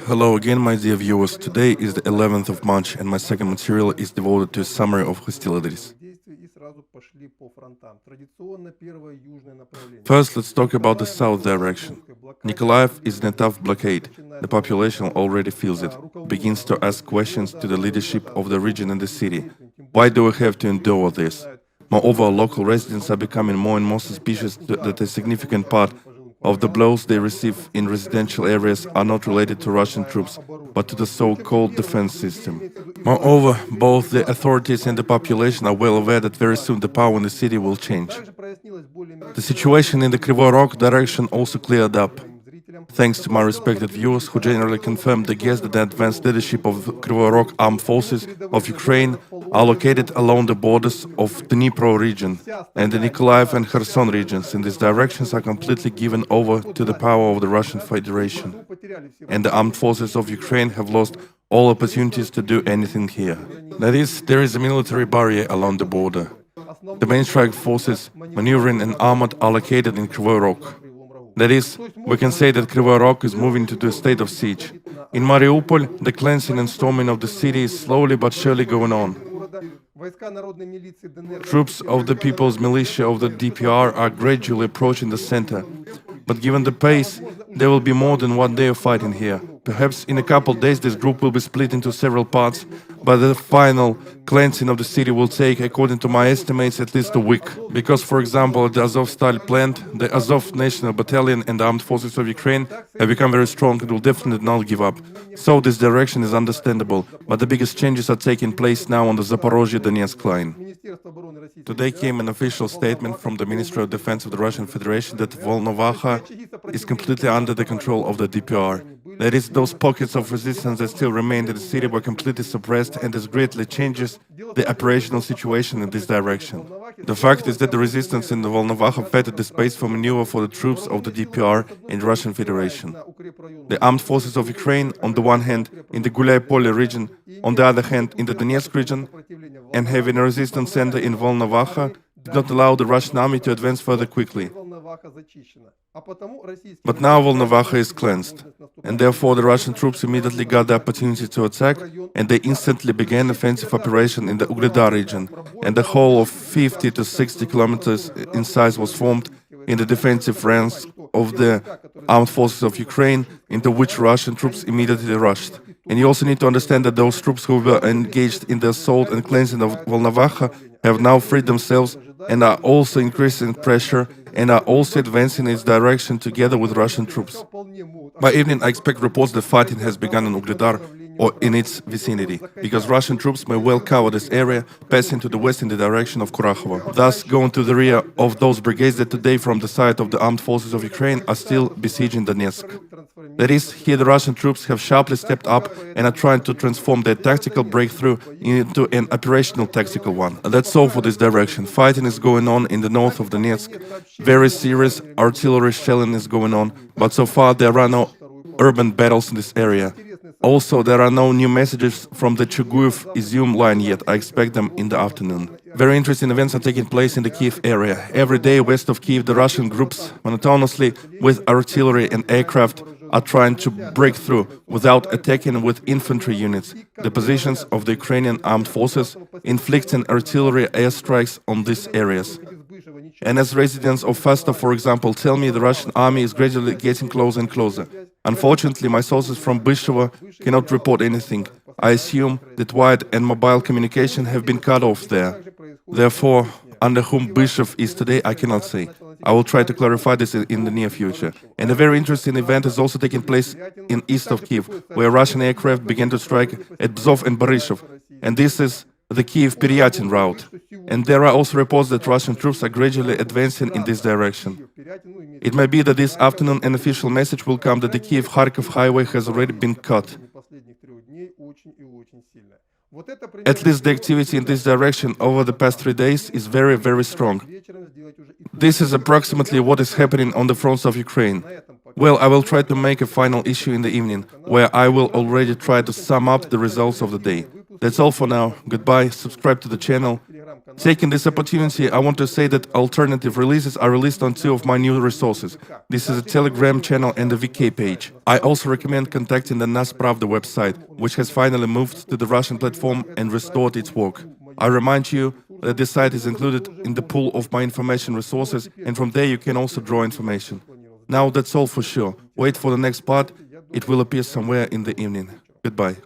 Hello again, my dear viewers. Today is the 11th of March, and my second material is devoted to a summary of hostilities. First, let's talk about the south direction. Nikolaev is in a tough blockade. The population already feels it, begins to ask questions to the leadership of the region and the city. Why do we have to endure this? Moreover, local residents are becoming more and more suspicious that a significant part of the blows they receive in residential areas are not related to Russian troops, but to the so-called defense system. Moreover, both the authorities and the population are well aware that very soon the power in the city will change. The situation in the Krivoy Rog direction also cleared up, thanks to my respected viewers who generally confirmed the guess that the advanced leadership of the Krivoy Rog armed forces of Ukraine are located along the borders of the Dnipro region, and the Nikolaev and Kherson regions in these directions are completely given over to the power of the Russian Federation, and the armed forces of Ukraine have lost all opportunities to do anything here. That is, there is a military barrier along the border. The main strike forces, maneuvering and armored, are located in Krivoy Rog. That is, we can say that Krivoy Rog is moving to a state of siege. In Mariupol, the cleansing and storming of the city is slowly but surely going on. Troops of the People's Militia of the DPR are gradually approaching the center. But given the pace, there will be more than 1 day of fighting here. Perhaps in a couple days this group will be split into several parts, but the final cleansing of the city will take, according to my estimates, at least a week. Because, for example, at the Azovstal plant, the Azov National Battalion and the armed forces of Ukraine have become very strong and will definitely not give up. So this direction is understandable, but the biggest changes are taking place now on the Zaporozhye-Donetsk line. Today came an official statement from the Ministry of Defense of the Russian Federation that Volnovakha is completely under the control of the DPR. That is, those pockets of resistance that still remained in the city were completely suppressed, and this greatly changes the operational situation in this direction. The fact is that the resistance in the Volnovakha fettered the space for maneuver for the troops of the DPR and Russian Federation. The armed forces of Ukraine, on the one hand, in the Gulyai-Polye region, on the other hand, in the Donetsk region, and having a resistance center in Volnovakha, did not allow the Russian army to advance further quickly. But now Volnovakha is cleansed, and therefore the Russian troops immediately got the opportunity to attack, and they instantly began offensive operation in the Ugledar region, and the whole of 50 to 60 kilometers in size was formed in the defensive ranks of the armed forces of Ukraine, into which Russian troops immediately rushed. And you also need to understand that those troops who were engaged in the assault and cleansing of Volnovakha have now freed themselves and are also increasing pressure and are also advancing in its direction together with Russian troops. By evening, I expect reports that fighting has begun in Ugledar or in its vicinity, because Russian troops may well cover this area, passing to the west in the direction of Kurachovo, thus going to the rear of those brigades that today, from the side of the armed forces of Ukraine, are still besieging Donetsk. That is, here the Russian troops have sharply stepped up and are trying to transform their tactical breakthrough into an operational tactical one. That's all for this direction. Fighting is going on in the north of Donetsk. Very serious artillery shelling is going on, but so far there are no urban battles in this area. Also, there are no new messages from the Chuguyev-Izyum line yet. I expect them in the afternoon. Very interesting events are taking place in the Kiev area. Every day west of Kiev, the Russian groups, monotonously with artillery and aircraft, are trying to break through, without attacking with infantry units, the positions of the Ukrainian armed forces, inflicting artillery airstrikes on these areas. And as residents of Fasta, for example, tell me, the Russian army is gradually getting closer and closer. Unfortunately, my sources from Byshevo cannot report anything. I assume that wired and mobile communication have been cut off there. Therefore, under whom Byshev is today, I cannot say. I will try to clarify this in the near future. And a very interesting event is also taking place in east of Kiev, where Russian aircraft began to strike at Bzov and Borisov. And this is the Kiev-Peryatin route. And there are also reports that Russian troops are gradually advancing in this direction. It may be that this afternoon an official message will come that the Kiev-Kharkiv highway has already been cut. At least the activity in this direction over the past 3 days is very, very strong. This is approximately what is happening on the fronts of Ukraine. Well, I will try to make a final issue in the evening, where I will already try to sum up the results of the day. That's all for now. Goodbye, subscribe to the channel, Taking this opportunity, I want to say that alternative releases are released on 2 of my new resources. This is a Telegram channel and a VK page. I also recommend contacting the Nas Pravda website, which has finally moved to the Russian platform and restored its work. I remind you that this site is included in the pool of my information resources, and from there you can also draw information. Now that's all for sure. Wait for the next part. It will appear somewhere in the evening. Goodbye.